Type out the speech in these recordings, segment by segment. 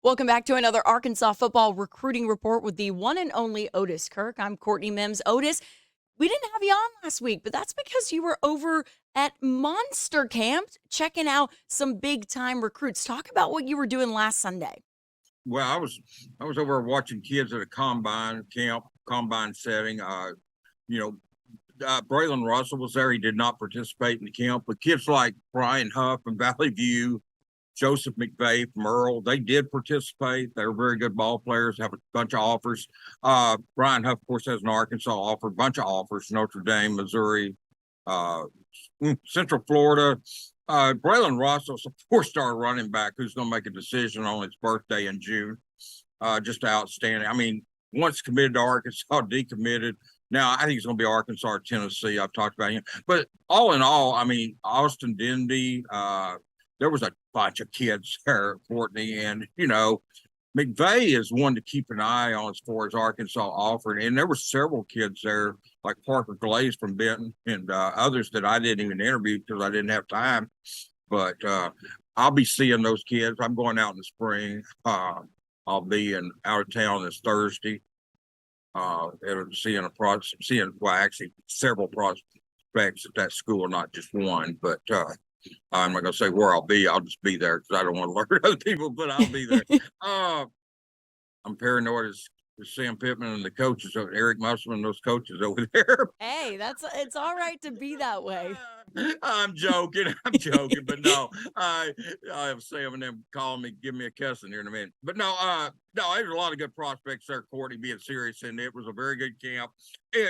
Welcome back to another Arkansas football recruiting report with the one and only Otis Kirk. I'm Courtney Mims. Otis, we didn't have you on last week, but that's because you were over at Monster Camp checking out some big time recruits. Talk about what you were doing last Sunday. Well, I was over watching kids at a combine setting. You know, Braylon Russell was there. He did not participate in the camp, but kids like Brian Huff from Valley View, Joseph McVeigh from Earl, they did participate. They were very good ball players, have a bunch of offers. Brian Huff, of course, has an Arkansas offer, a bunch of offers, Notre Dame, Missouri, uh, Central Florida. Braylon Russell's a four-star running back who's going to make a decision on his birthday in June. Just outstanding. I mean, once committed to Arkansas, decommitted. Now, I think it's going to be Arkansas or Tennessee. I've talked about him. But all in all, I mean, Austin Dendy, there was a bunch of kids there, Courtney, and, McVeigh is one to keep an eye on as far as Arkansas offered. And there were several kids there, like Parker Glaze from Benton and others that I didn't even interview because I didn't have time. But I'll be seeing those kids. I'm going out in the spring. I'll be out of town this Thursday. Seeing actually several prospects at that school, not just one. But I'm not going to say where I'll be. I'll just be there because I don't want to learn other people, but I'll be there. I'm paranoid as Sam Pittman and the coaches, Eric Musselman and those coaches over there. Hey, it's all right to be that way. I'm joking, but no, I have Sam and them calling me, give me a cussing here in a minute. But no, there's a lot of good prospects there, Courtney, being serious, and it was a very good camp.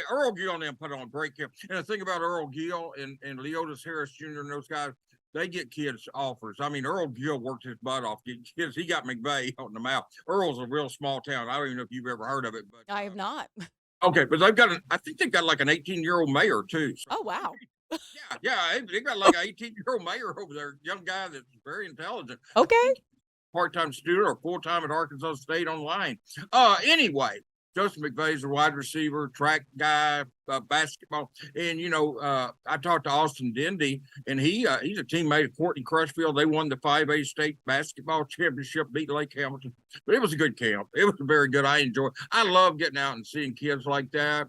Earl Gill and them put on a great camp. And the thing about Earl Gill and Leotis Harris Jr. and those guys, they get kids offers. I mean, Earl Gill worked his butt off getting kids. He got McVeigh out in the mouth. Earl's a real small town. I don't even know if you've ever heard of it. But I have not. Okay, but I think they've got like an 18-year-old mayor too. So, Oh, wow. they got like an 18-year-old mayor over there, young guy that's very intelligent. Okay. Part-time student or full-time at Arkansas State online. Anyway, Joseph McVeigh's a wide receiver, track guy, basketball. And, I talked to Austin Dendy, and he's a teammate of Courtney Crutchfield. They won the 5A state basketball championship, beat Lake Hamilton. But it was a good camp. It was very good. I love getting out and seeing kids like that.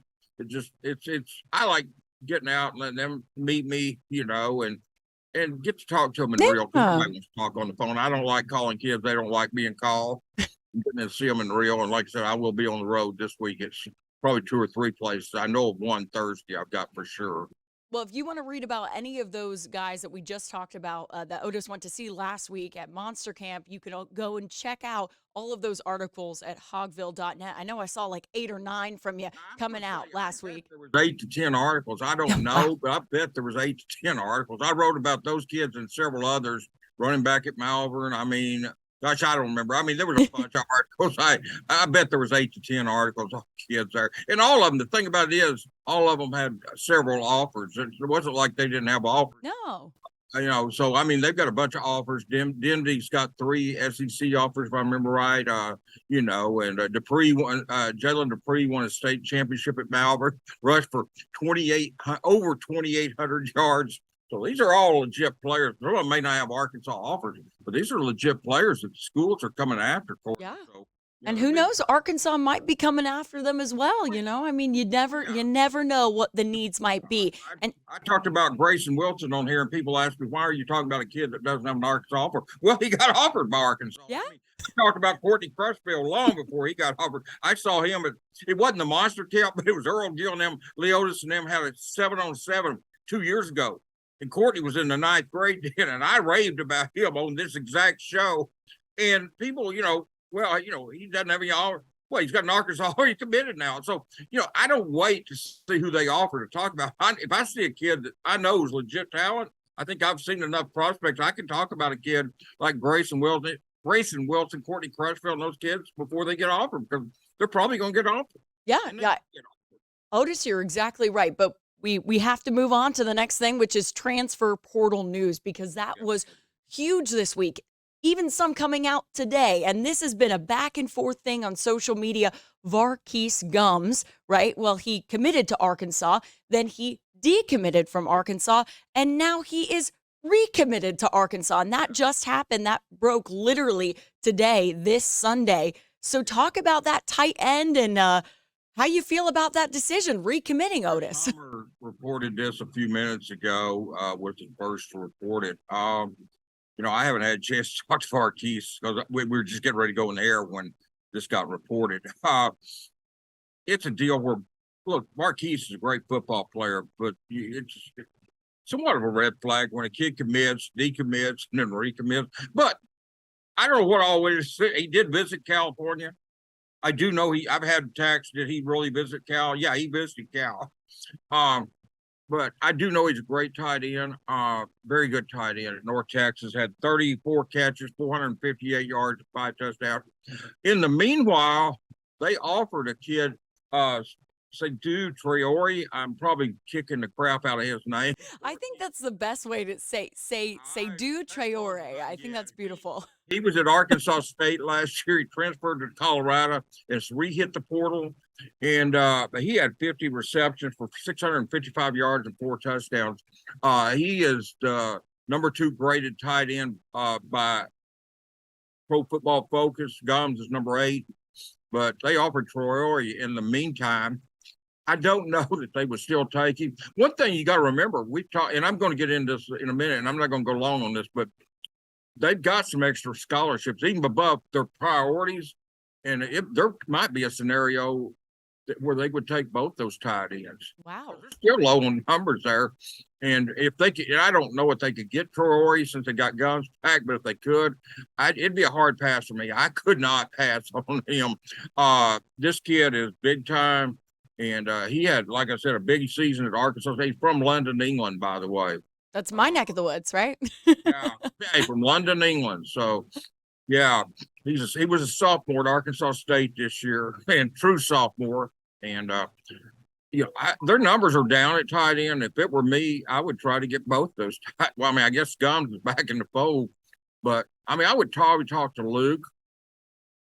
I like getting out and letting them meet me, and get to talk to them in real. Everybody wants to talk on the phone. I don't like calling kids. They don't like being called. Getting to see them in real. And like I said, I will be on the road this week. It's probably 2 or 3 places. I know of one Thursday I've got for sure. Well, if you want to read about any of those guys that we just talked about that Otis went to see last week at Monster Camp, you can go and check out all of those articles at hogville.net. I know I saw like 8 or 9 from you coming out last week. There was 8 to 10 articles. I don't know, but I bet there was 8 to 10 articles. I wrote about those kids and several others, running back at Malvern. I mean, gosh, I don't remember. I mean, there was a bunch of articles. I bet there was 8 to 10 articles on kids there. And all of them, the thing about it is, all of them had several offers. It wasn't like they didn't have offers. No. So, I mean, they've got a bunch of offers. Dendy's got 3 SEC offers, if I remember right. And Dupree won, Jalen Dupree won a state championship at Malvern, rushed for over 2,800 yards. So these are all legit players. Some of them may not have Arkansas offers, but these are legit players that the schools are coming after. Yeah. So, and who knows, Arkansas might be coming after them as well. I mean, you never know what the needs might be. And I talked about Grayson Wilson on here, and people ask me, why are you talking about a kid that doesn't have an Arkansas offer? Well, he got offered by Arkansas. Yeah. I talked about Courtney Crutchfield long before he got offered. I saw him it wasn't the Monster Camp, but it was Earl Gill and them, Leotis and them had a 7-on-7 2 years ago. And Courtney was in the 9th grade then, and I raved about him on this exact show. And people, he doesn't have any offer. Well, he's got an Arkansas already committed now. So, I don't wait to see who they offer to talk about. If I see a kid that I know is legit talent, I think I've seen enough prospects. I can talk about a kid like Grayson Wilson, Courtney Crutchfield, and those kids before they get offered because they're probably going to get offered. Yeah. Otis, you're exactly right. But we have to move on to the next thing, which is transfer portal news, because that was huge this week. Even some coming out today. And this has been a back and forth thing on social media. Varkey's Gums, right? Well, he committed to Arkansas, then he decommitted from Arkansas, and now he is recommitted to Arkansas. And that just happened. That broke literally today, this Sunday. So talk about that tight end and how you feel about that decision, recommitting Otis. Palmer reported this a few minutes ago, was the first to report it. I haven't had a chance to talk to Marquise because we were just getting ready to go in the air when this got reported. It's a deal where, look, Marquise is a great football player, but it's somewhat of a red flag when a kid commits, decommits, and then recommits. But I don't know what always he did visit California. I do know I've had text. Did he really visit Cal? Yeah, he visited Cal. But I do know he's a great tight end, very good tight end at North Texas, had 34 catches, 458 yards, 5 touchdowns. In the meanwhile, they offered a kid, Seydou Traore. I'm probably kicking the crap out of his name. I think that's the best way to say do Traore. I think that's beautiful. He was at Arkansas State last year. He transferred to Colorado and re-hit the portal. And he had 50 receptions for 655 yards and 4 touchdowns. He is the number 2 graded tight end by Pro Football Focus. Gums is number 8. But they offered Traore in the meantime. I don't know that they would still take him. One thing you got to remember, we talked, and I'm going to get into this in a minute, and I'm not going to go long on this, but they've got some extra scholarships, even above their priorities. And there might be a scenario where they would take both those tight ends. Wow. They're still low on numbers there. And if they could, and I don't know if they could get Traore since they got guns back, but if they could, it'd be a hard pass for me. I could not pass on him. This kid is big time. And he had, like I said, a big season at Arkansas. He's from London, England, by the way. That's my neck of the woods, right? Yeah, from London, England. So, yeah, he was a sophomore at Arkansas State this year, and true sophomore. And their numbers are down at tight end. If it were me, I would try to get both those. Well, I mean, I guess Gums is back in the fold, but I mean, I would probably talk to Luke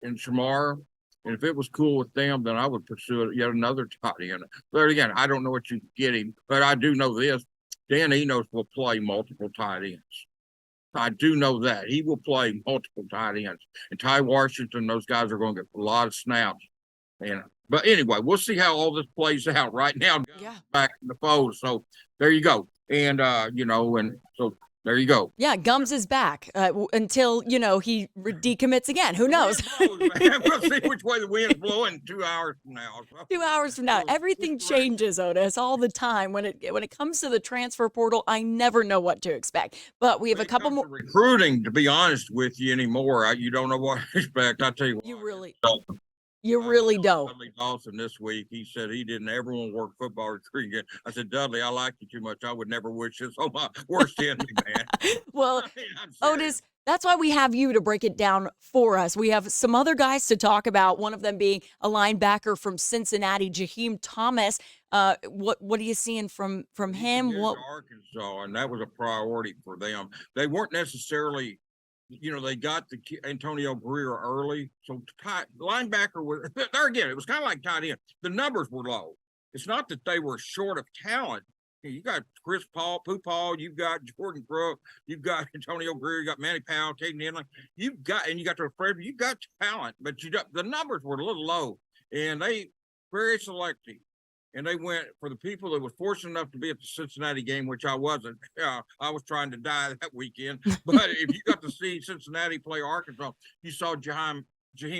and Shamar. And if it was cool with them, then I would pursue yet another tight end. But again, I don't know what you get him, but I do know this. Dan Enos will play multiple tight ends. I do know that. He will play multiple tight ends. And Ty Washington, those guys are going to get a lot of snaps. But anyway, we'll see how all this plays out. Right now, back in the fold. So there you go. And, and so there you go. Yeah, Gums is back until, he decommits again. Who knows? We'll see which way the wind's blowing 2 hours from now. 2 hours from now. Everything changes, Otis, all the time. When it comes to the transfer portal, I never know what to expect. But we have a couple more. Recruiting, to be honest with you anymore, you don't know what to expect. I tell you what. You really don't. Dudley Dawson this week, he said he didn't ever want to work football recruiting again. I said, Dudley, I like you too much. I would never wish this on my worst enemy, man. Well, Otis, that's why we have you to break it down for us. We have some other guys to talk about, one of them being a linebacker from Cincinnati, Jaheim Thomas. What are you seeing from him? Arkansas, and that was a priority for them. They weren't necessarily they got the Antonio Greer early. So linebacker was there again. It was kind of like tight end. The numbers were low. It's not that they were short of talent. You got Chris Paul, you've got Jordan Crook, you've got Antonio Greer, you got Manny Powell, Caden Henley. You got the Fred. You got talent, but the numbers were a little low, and they very selective. And they went for the people that was fortunate enough to be at the Cincinnati game, which I wasn't. I was trying to die that weekend. But if you got to see Cincinnati play Arkansas, you saw Jaheim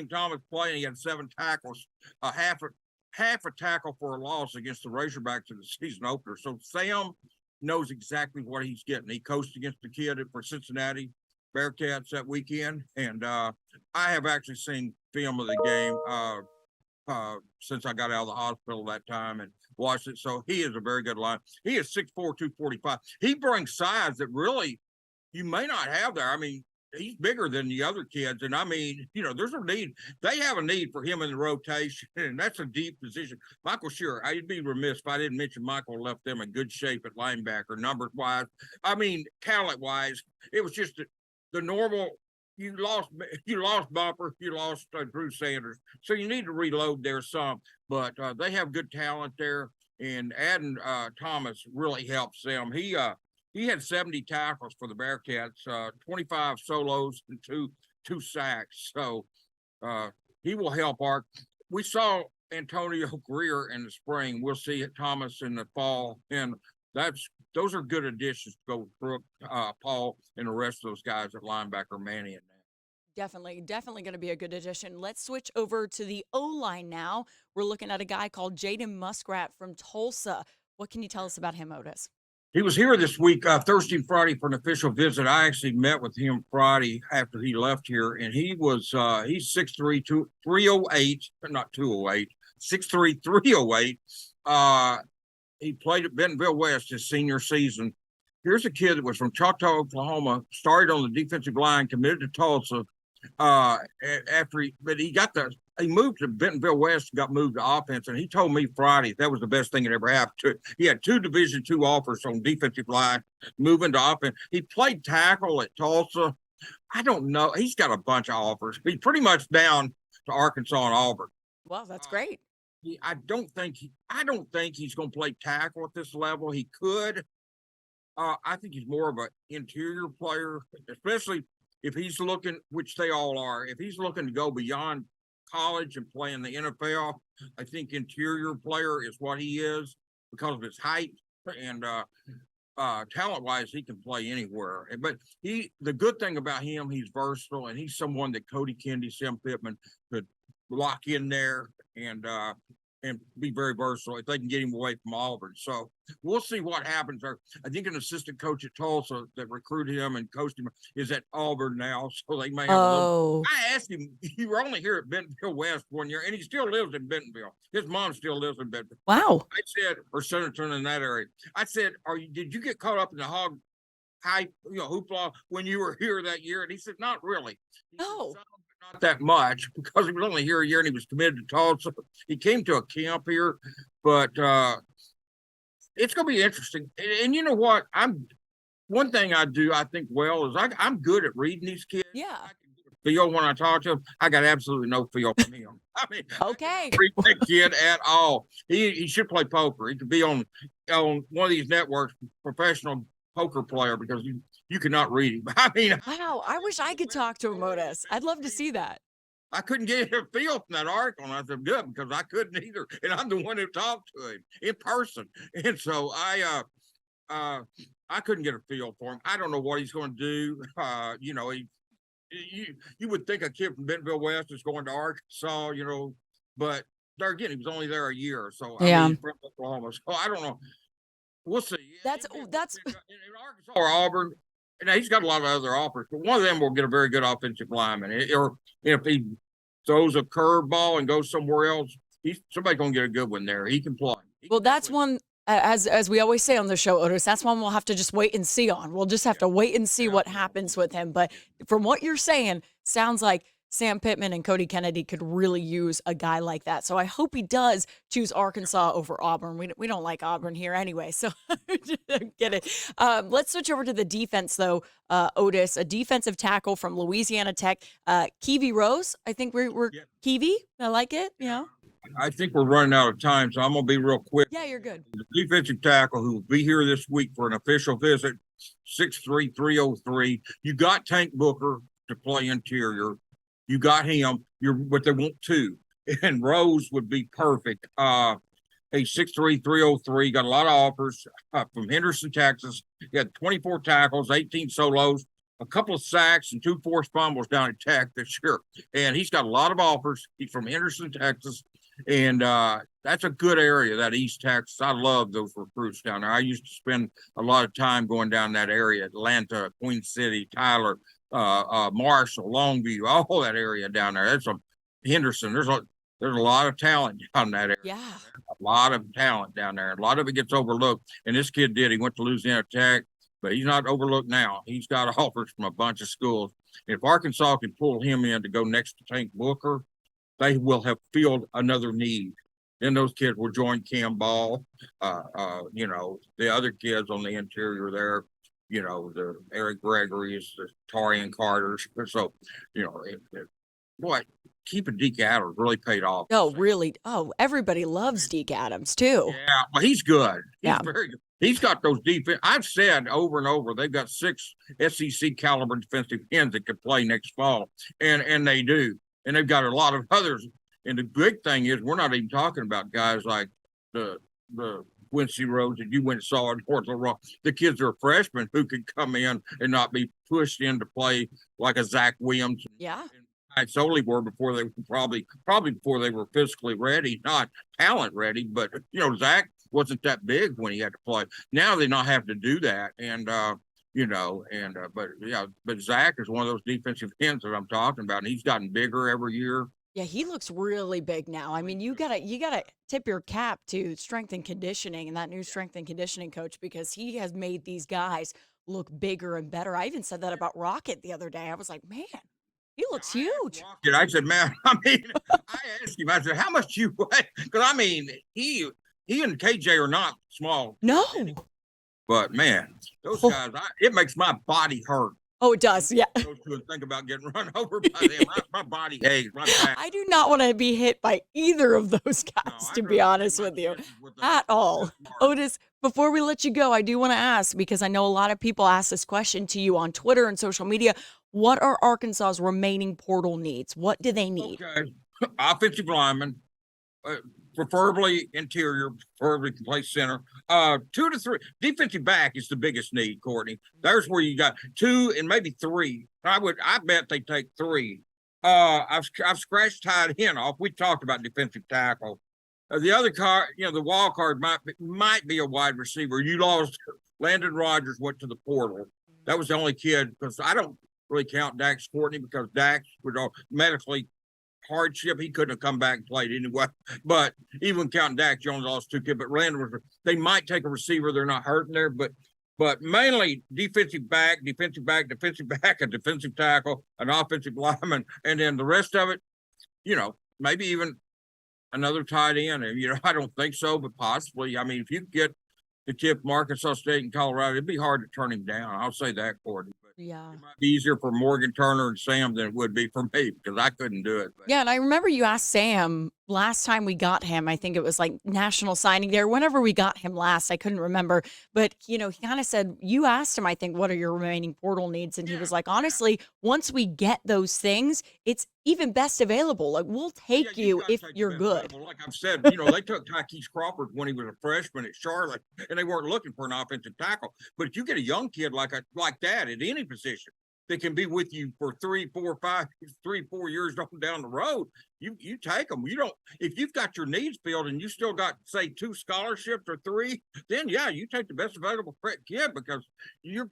Thomas play, and he had 7 tackles, half a tackle for a loss against the Razorbacks in the season opener. So Sam knows exactly what he's getting. He coached against the kid for Cincinnati Bearcats that weekend, and I have actually seen film of the game. Since I got out of the hospital that time and watched it. So he is a very good line. He is 6'4", 245. He brings size that really you may not have there. I mean, he's bigger than the other kids. And I mean, there's a need. They have a need for him in the rotation, and that's a deep position. Michael Shearer, I'd be remiss if I didn't mention Michael left them in good shape at linebacker, numbers wise. I mean, talent wise, it was just the normal. You lost Bumper, you lost Drew Sanders, so you need to reload there some. But they have good talent there, and adding Thomas really helps them. He he had 70 tackles for the Bearcats, 25 solos and two sacks. So he will help our. We saw Antonio Greer in the spring. We'll see Thomas in the fall, and those are good additions to go with Brooke, Paul, and the rest of those guys at linebacker, Manny, and that. Definitely going to be a good addition. Let's switch over to the O line now. We're looking at a guy called Jaden Muskrat from Tulsa. What can you tell us about him, Otis? He was here this week, Thursday and Friday, for an official visit. I actually met with him Friday after he left here, and he's 6'3", 308, not 208, 6'3", 308. He played at Bentonville West his senior season. Here's a kid that was from Choctaw, Oklahoma, started on the defensive line, committed to Tulsa. He moved to Bentonville West, got moved to offense, and he told me Friday that was the best thing that ever happened to it. He had 2 Division II offers on defensive line, moving to offense. He played tackle at Tulsa. I don't know. He's got a bunch of offers. He's pretty much down to Arkansas and Auburn. Well, that's great. I don't think he's going to play tackle at this level. He could. I think he's more of an interior player, especially if he's looking, which they all are. If he's looking to go beyond college and play in the NFL, I think interior player is what he is because of his height and talent wise, he can play anywhere. But the good thing about him, he's versatile, and he's someone that Cody Kennedy, Sam Pittman could lock in there and be very versatile if they can get him away from Auburn. So we'll see what happens. I think an assistant coach at Tulsa that recruited him and coached him is at Auburn now, so they may have a little. I asked him, you were only here at Bentonville West 1 year, and he still lives in Bentonville. His mom still lives in Bentonville. Wow. I said, or Centerton in that area. I said, did you get caught up in the hog hype, hoopla when you were here that year? And he said, not really. No. Not that much, because he was only here a year and he was committed to Tulsa. He came to a camp here, but it's going to be interesting. And you know what? One thing I think well is I'm good at reading these kids. Yeah. I can get a feel when I talk to him. I got absolutely no feel from him. I mean, okay. I can't read that kid at all. He should play poker. He could be on one of these networks, professional poker player, because you cannot read him. I mean, wow, I wish I could talk to him, Otis. I'd love to see that. I couldn't get a feel from that article, and I said, good, because I couldn't either. And I'm the one who talked to him in person. And so I couldn't get a feel for him. I don't know what he's going to do. You would think a kid from Bentonville West is going to Arkansas, but there again, he was only there a year. So yeah. I mean, from Oklahoma. So I don't know. We'll see. That's in Arkansas or Auburn. Now he's got a lot of other offers, but one of them will get a very good offensive lineman. Or if he throws a curveball and goes somewhere else, somebody's gonna get a good one there. He can play. Well, that's one, as we always say on the show, Otis, that's one we'll have to just wait and see on. We'll just have to wait and see what happens with him. But from what you're saying, sounds like Sam Pittman and Cody Kennedy could really use a guy like that. So I hope he does choose Arkansas over Auburn. We don't like Auburn here anyway, so get it. Let's switch over to the defense, though, Otis, a defensive tackle from Louisiana Tech, Kiwi Rose. I think we're Kiwi. I like it, I think we're running out of time, so I'm going to be real quick. Yeah, you're good. The defensive tackle who will be here this week for an official visit, 6'3", 303. You got Tank Booker to play interior. You got him, but they want 2. And Rose would be perfect. He's 6'3", 303, got a lot of offers from Henderson, Texas. He had 24 tackles, 18 solos, a couple of sacks, and 2 forced fumbles down at Tech this year. And he's got a lot of offers. He's from Henderson, Texas. And that's a good area, that East Texas. I love those recruits down there. I used to spend a lot of time going down that area, Atlanta, Queen City, Tyler, Marshall, Longview, all that area down there. That's Henderson. There's a lot of talent down that area. Yeah. A lot of talent down there. A lot of it gets overlooked. And this kid did. He went to Louisiana Tech, but he's not overlooked now. He's got offers from a bunch of schools. If Arkansas can pull him in to go next to Tank Booker, they will have filled another need. Then those kids will join Cam Ball, the other kids on the interior there, the Eric Gregory's, the Tarian Carters. So, boy, keeping Deke Adams really paid off. Oh, really? Oh, everybody loves Deke Adams too. Yeah, well, he's good. He's Yeah. very good. He's got those defense. I've said over and over, they've got 6 SEC caliber defensive ends that could play next fall, and they do. And they've got a lot of others. And the big thing is, we're not even talking about guys like the Quincy Rhodes that you went and saw at North Little Rock. The kids are freshmen who could come in and not be pushed in to play like a Zach Williams. Yeah. And solely were before they were probably before they were physically ready, not talent ready. But Zach wasn't that big when he had to play. Now they not have to do that, and but Zach is one of those defensive ends that I'm talking about, and he's gotten bigger every year. Yeah, he looks really big now. I mean, you gotta tip your cap to strength and conditioning and that new strength and conditioning coach, because he has made these guys look bigger and better. I even said that about Rocket the other day. I was like, man, he looks huge. I said, man, I asked him, I said, how much you weigh? Because he and KJ are not small. No. But man, those guys, it makes my body hurt. Oh, it does. Yeah. Those two and think about getting run over by them. My body aches. My back. I do not want to be hit by either of those guys, to be honest with you, at all. Otis, before we let you go, I do want to ask, because I know a lot of people ask this question to you on Twitter and social media. What are Arkansas's remaining portal needs? What do they need? Okay. Offensive lineman, preferably interior, preferably can play center. 2 to 3. Defensive back is the biggest need, Courtney. There's where you got 2 and maybe 3. I bet they take 3. I've scratched tight end off. We talked about defensive tackle. The other card, the wild card might be a wide receiver. You lost Landon Rogers, went to the portal. That was the only kid, because I don't really count Dax Courtney, because Dax was medically hardship. He couldn't have come back and played anyway. But even counting Dax, you only lost 2 kids. But Landon they might take a receiver. They're not hurting there, but mainly defensive back, a defensive tackle, an offensive lineman, and then the rest of it, maybe even another tight end. I don't think so, but possibly. I mean, if you get the kid from Arkansas State and Colorado, it'd be hard to turn him down. I'll say that, Courtney. Yeah. It might be easier for Morgan Turner and Sam than it would be for me, because I couldn't do it. But. Yeah, and I remember you asked Sam last time we got him. I think it was like national signing day, whenever we got him last. I couldn't remember. But, he kind of said, you asked him, I think, what are your remaining portal needs? And he was like, honestly, once we get those things, it's even best available. Like, we'll take you if you're good. Like I've said, they took Tykees Crawford when he was a freshman at Charlotte, and they weren't looking for an offensive tackle. But if you get a young kid like that at any position, they can be with you for 3, 4, 5, 3, 4 years down the road. You take them. You don't. If you've got your needs filled and you still got, say, 2 scholarships or 3, then you take the best available kid, because you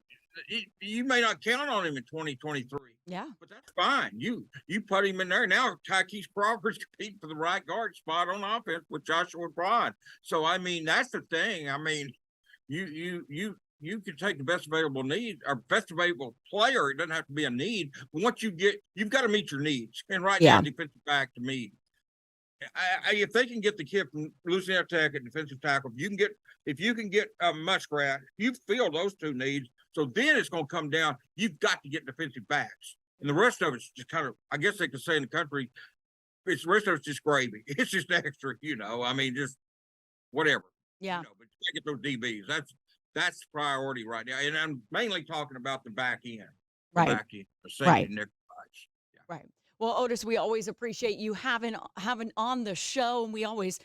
may not count on him in 2023. Yeah, but that's fine. You put him in there now. Tykees Crawford's competing for the right guard spot on offense with Joshua Bryan. So that's the thing. You can take the best available need or best available player. It doesn't have to be a need. But once you've got to meet your needs. And right now, defensive back to me, if they can get the kid from Louisiana Tech at defensive tackle, if you can get Muskrat, you fill those 2 needs. So then it's going to come down. You've got to get defensive backs, and the rest of it's just kind of, I guess they could say in the country, the rest of it's just gravy. It's just extra, just whatever. Yeah. But you get those DBs. That's priority right now, and I'm mainly talking about the back end. Right. Back end, the Right. Well, Otis, we always appreciate you having on the show, and we always,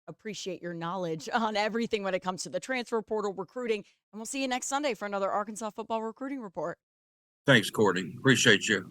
appreciate your knowledge on everything when it comes to the transfer portal, recruiting, and we'll see you next Sunday for another Arkansas football recruiting report. Thanks, Courtney. Appreciate you.